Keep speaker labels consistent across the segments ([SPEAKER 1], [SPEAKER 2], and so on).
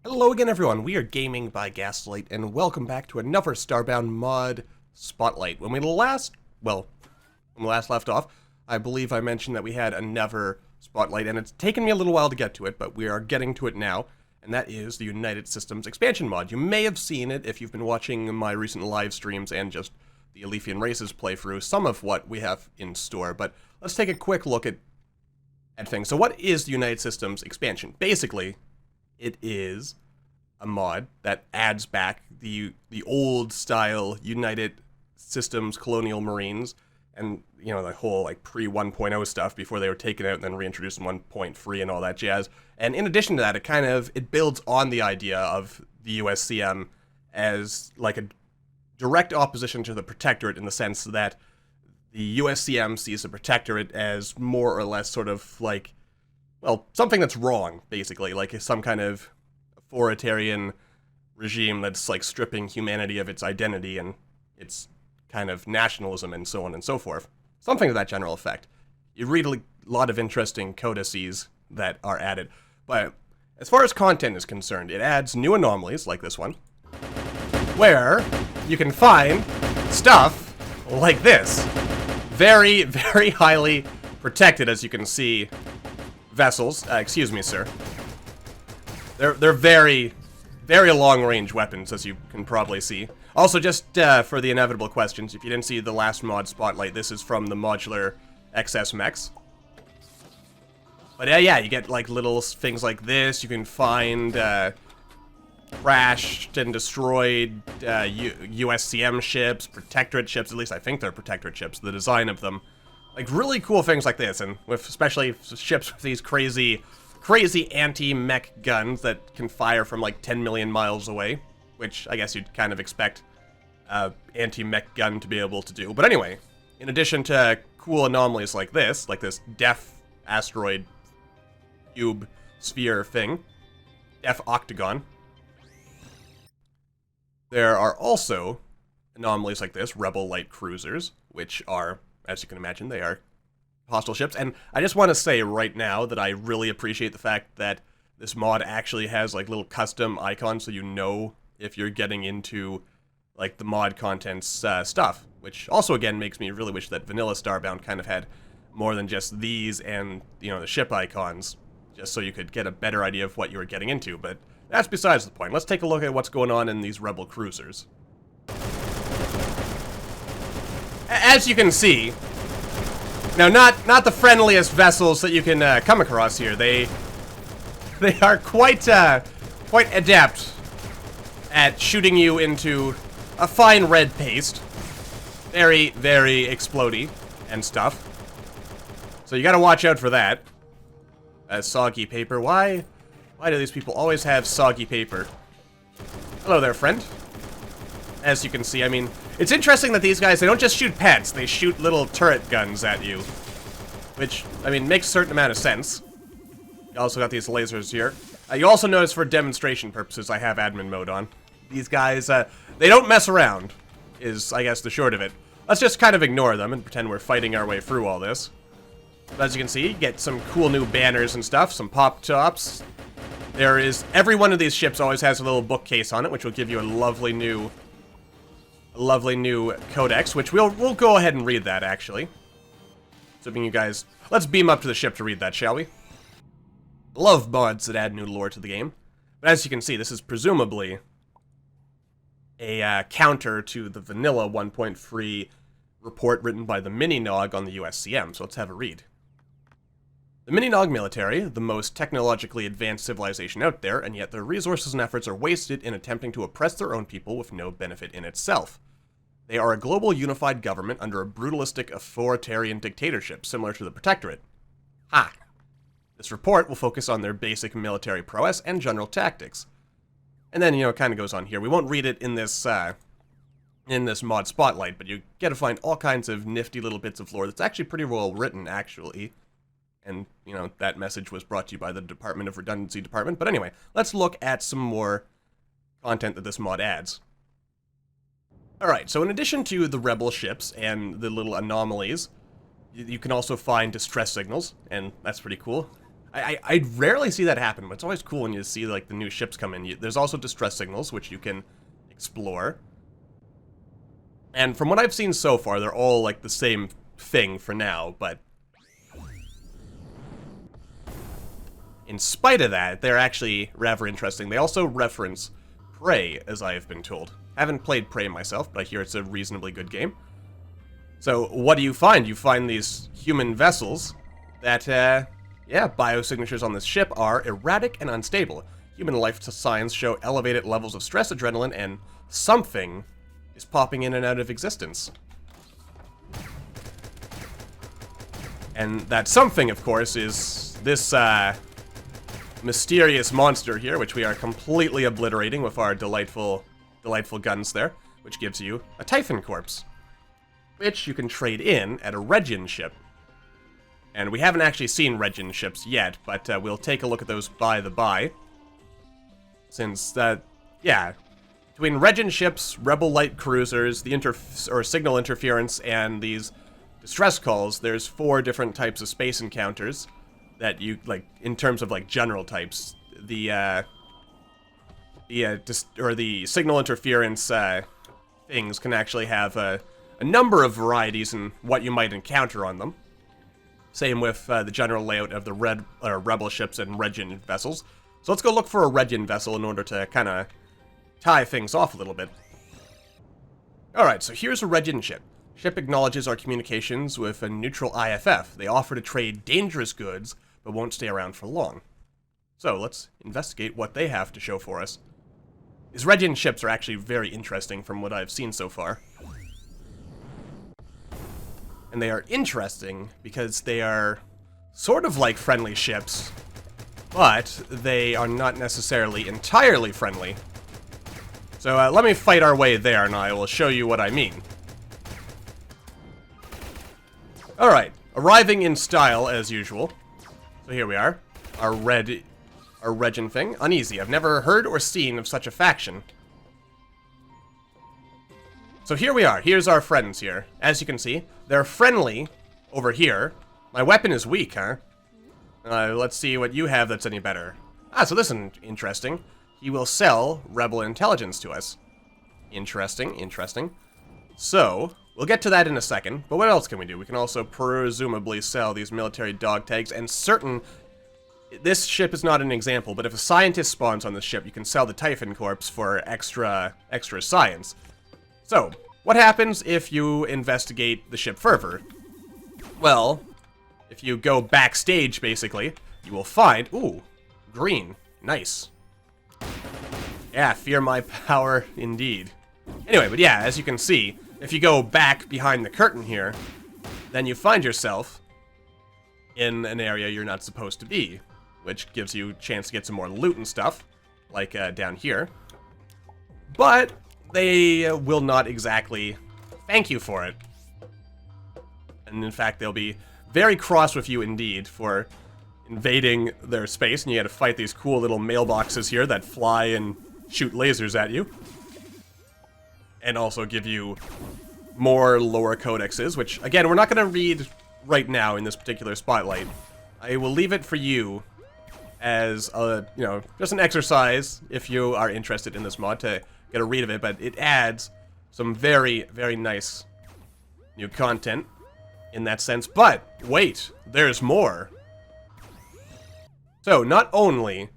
[SPEAKER 1] Hello again, everyone. We are Gaming by Gaslight, and welcome back to another Starbound mod spotlight. When we last left off, I believe I mentioned that we had another spotlight, and it's taken me a little while to get to it, but we are getting to it now, and that is the United Systems expansion mod. You may have seen it if you've been watching my recent live streams and just the Alephian Races playthrough, some of what we have in store, but let's take a quick look at things. So what is the United Systems expansion? Basically, it is a mod that adds back the old style United Systems Colonial Marines and, you know, the whole like pre 1.0 stuff before they were taken out and then reintroduced in 1.3 and all that jazz. And in addition to that, it builds on the idea of the USCM as like a direct opposition to the Protectorate, in the sense that the USCM sees the Protectorate as more or less sort of like, well, something that's wrong, basically, like some kind of authoritarian regime that's like stripping humanity of its identity and its kind of nationalism and so on and so forth. Something to that general effect. You read a lot of interesting codices that are added. But as far as content is concerned, it adds new anomalies like this one, where you can find stuff like this. Very, very highly protected, as you can see. Vessels, excuse me, sir. They're very, very long-range weapons, as you can probably see. Also, just for the inevitable questions, if you didn't see the last mod spotlight, this is from the modular XS mechs. But yeah, you get like little things like this. You can find crashed and destroyed USCM ships, Protectorate ships. At least I think they're Protectorate ships. The design of them. Like, really cool things like this, and with especially ships with these crazy anti-mech guns that can fire from like 10 million miles away, which I guess you'd kind of expect anti-mech gun to be able to do. But anyway, in addition to cool anomalies like this deaf asteroid cube sphere thing, deaf octagon, there are also anomalies like this, rebel light cruisers, which are, as you can imagine, they are hostile ships. And I just want to say right now that I really appreciate the fact that this mod actually has like little custom icons, so you know if you're getting into like the mod content's stuff, which also again makes me really wish that vanilla Starbound kind of had more than just these and, you know, the ship icons, just so you could get a better idea of what you were getting into. But that's besides the point. Let's take a look at what's going on in these rebel cruisers. As you can see, now not the friendliest vessels that you can come across here. They are quite adept at shooting you into a fine red paste, very, very explodey and stuff. So you gotta watch out for that. Soggy paper. Why do these people always have soggy paper? Hello there, friend. As you can see, I mean, it's interesting that these guys, they don't just shoot pets, they shoot little turret guns at you. Which, I mean, makes a certain amount of sense. You also got these lasers here. You also notice, for demonstration purposes, I have admin mode on. These guys, they don't mess around, is, I guess, the short of it. Let's just kind of ignore them and pretend we're fighting our way through all this. But as you can see, you get some cool new banners and stuff, some pop-tops. Every one of these ships always has a little bookcase on it, which will give you a lovely new codex, which we'll go ahead and read that, actually. So you guys, let's beam up to the ship to read that, shall we? Love mods that add new lore to the game. But as you can see, this is presumably a counter to the vanilla 1.3 report written by the Mini-Nog on the USCM, so let's have a read. The Mini-Nog military, the most technologically advanced civilization out there, and yet their resources and efforts are wasted in attempting to oppress their own people with no benefit in itself. They are a global unified government under a brutalistic authoritarian dictatorship, similar to the Protectorate. Ha! This report will focus on their basic military prowess and general tactics. And then, you know, it kind of goes on here. We won't read it in this mod spotlight, but you get to find all kinds of nifty little bits of lore that's actually pretty well written, actually. And, you know, that message was brought to you by the Department of Redundancy Department. But anyway, let's look at some more content that this mod adds. Alright, so in addition to the rebel ships and the little anomalies, you can also find distress signals, and that's pretty cool. I rarely see that happen, but it's always cool when you see, like, the new ships come in. There's also distress signals, which you can explore. And from what I've seen so far, they're all, like, the same thing for now, but in spite of that, they're actually rather interesting. They also reference Prey, as I have been told. I haven't played Prey myself, but I hear it's a reasonably good game. So, what do you find? You find these human vessels that, yeah, biosignatures on this ship are erratic and unstable. Human life signs show elevated levels of stress, adrenaline, and something is popping in and out of existence. And that something, of course, is this, mysterious monster here, which we are completely obliterating with our delightful guns there, which gives you a Typhon corpse, which you can trade in at a Regen ship. And we haven't actually seen Regen ships yet, but we'll take a look at those by the by. Since, yeah, between Regen ships, Rebel light cruisers, the signal interference, and these distress calls, there's 4 different types of space encounters that you, like, in terms of, like, general types. The signal interference things can actually have a number of varieties in what you might encounter on them. Same with the general layout of the Rebel ships and Regen vessels. So let's go look for a Regen vessel in order to kind of tie things off a little bit. Alright, so here's a Regen ship. Ship acknowledges our communications with a neutral IFF. They offer to trade dangerous goods, but won't stay around for long. So let's investigate what they have to show for us. These Regen ships are actually very interesting from what I've seen so far. And they are interesting because they are sort of like friendly ships, but they are not necessarily entirely friendly. So let me fight our way there, and I will show you what I mean. Alright, arriving in style as usual. So here we are, our Regen thing. Uneasy, I've never heard or seen of such a faction. So here we are, here's our friends here. As you can see, they're friendly over here. My weapon is weak, huh? Let's see what you have that's any better. Ah, so this is interesting. He will sell Rebel intelligence to us. Interesting, interesting. So, we'll get to that in a second, but what else can we do? We can also presumably sell these military dog tags and certain... This ship is not an example, but if a scientist spawns on this ship, you can sell the Typhon corpse for extra science. So, what happens if you investigate the ship further? Well, if you go backstage, basically, you will find... Ooh, green. Nice. Yeah, fear my power, indeed. Anyway, but yeah, as you can see, if you go back behind the curtain here, then you find yourself in an area you're not supposed to be, which gives you a chance to get some more loot and stuff, like down here. But they will not exactly thank you for it. And in fact, they'll be very cross with you indeed for invading their space, and you had to fight these cool little mailboxes here that fly and shoot lasers at you. And also give you more lore codexes, which, again, we're not going to read right now in this particular spotlight. I will leave it for you as a, you know, just an exercise if you are interested in this mod to get a read of it, but it adds some very, very nice new content in that sense. But wait, there's more. So not only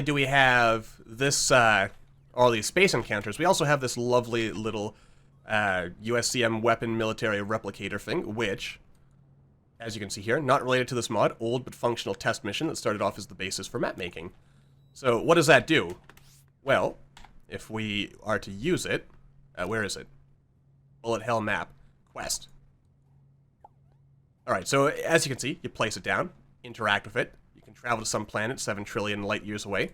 [SPEAKER 1] do we have this all these space encounters, we also have this lovely little USCM weapon military replicator thing, which, as you can see here, not related to this mod, old but functional test mission that started off as the basis for map making. So what does that do? Well, if we are to use it, where is it? Bullet Hell map, quest. Alright, so as you can see, you place it down, interact with it, you can travel to some planet 7 trillion light years away.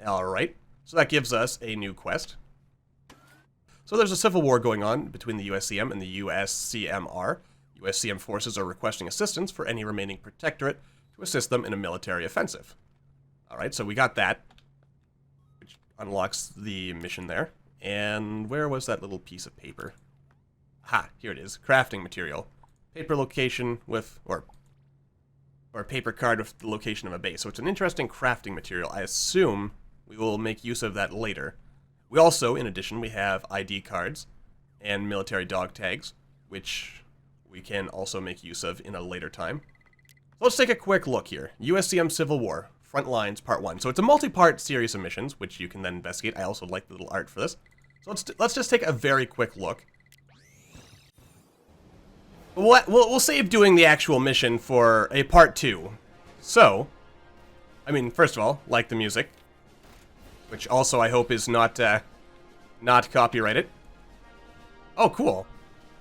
[SPEAKER 1] Alright, so that gives us a new quest. So there's a civil war going on between the USCM and the USCMR. USCM forces are requesting assistance for any remaining protectorate to assist them in a military offensive. Alright, so we got that, which unlocks the mission there. And where was that little piece of paper? Aha, here it is. Crafting material. Paper location with, or or a paper card with the location of a base. So it's an interesting crafting material. I assume we will make use of that later. We also, in addition, we have ID cards and military dog tags, which we can also make use of in a later time. So let's take a quick look here. USCM Civil War, Front Lines, Part 1. So it's a multi-part series of missions, which you can then investigate. I also like the little art for this. So let's just take a very quick look. We'll save doing the actual mission for a Part 2. So, I mean, first of all, like the music, which also I hope is not copyrighted. Oh, cool.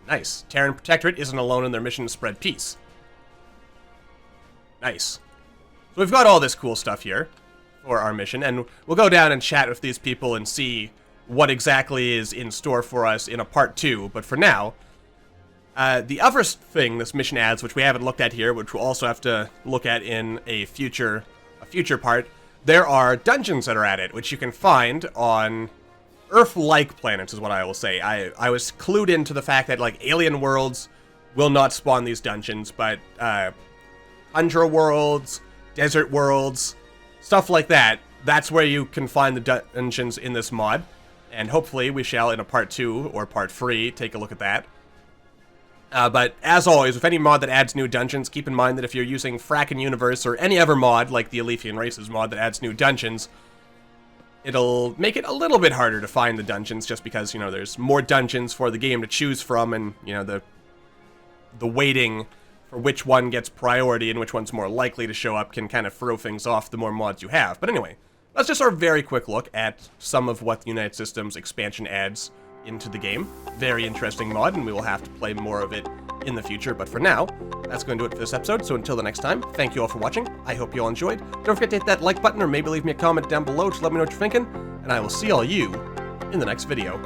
[SPEAKER 1] Nice. Terran Protectorate isn't alone in their mission to spread peace. Nice. So we've got all this cool stuff here for our mission, and we'll go down and chat with these people and see what exactly is in store for us in a Part 2. But for now, the other thing this mission adds, which we haven't looked at here, which we'll also have to look at in a future part, there are dungeons that are added, which you can find on Earth-like planets, is what I will say. I was clued into the fact that, like, alien worlds will not spawn these dungeons, but tundra worlds, desert worlds, stuff like that, that's where you can find the dungeons in this mod. And hopefully we shall, in a Part 2 or Part 3, take a look at that. But as always, with any mod that adds new dungeons, keep in mind that if you're using Frackin' Universe or any other mod, like the Alephian Races mod that adds new dungeons, it'll make it a little bit harder to find the dungeons, just because, you know, there's more dungeons for the game to choose from, and, you know, the weighting for which one gets priority and which one's more likely to show up can kind of throw things off the more mods you have. But anyway, let's just sort of very quick look at some of what the United Systems expansion adds into the game. Very interesting mod, and we will have to play more of it in the future. But for now, that's going to do it for this episode. So until the next time, thank you all for watching. I hope you all enjoyed. Don't forget to hit that like button, or maybe leave me a comment down below to let me know what you're thinking. And I will see all you in the next video.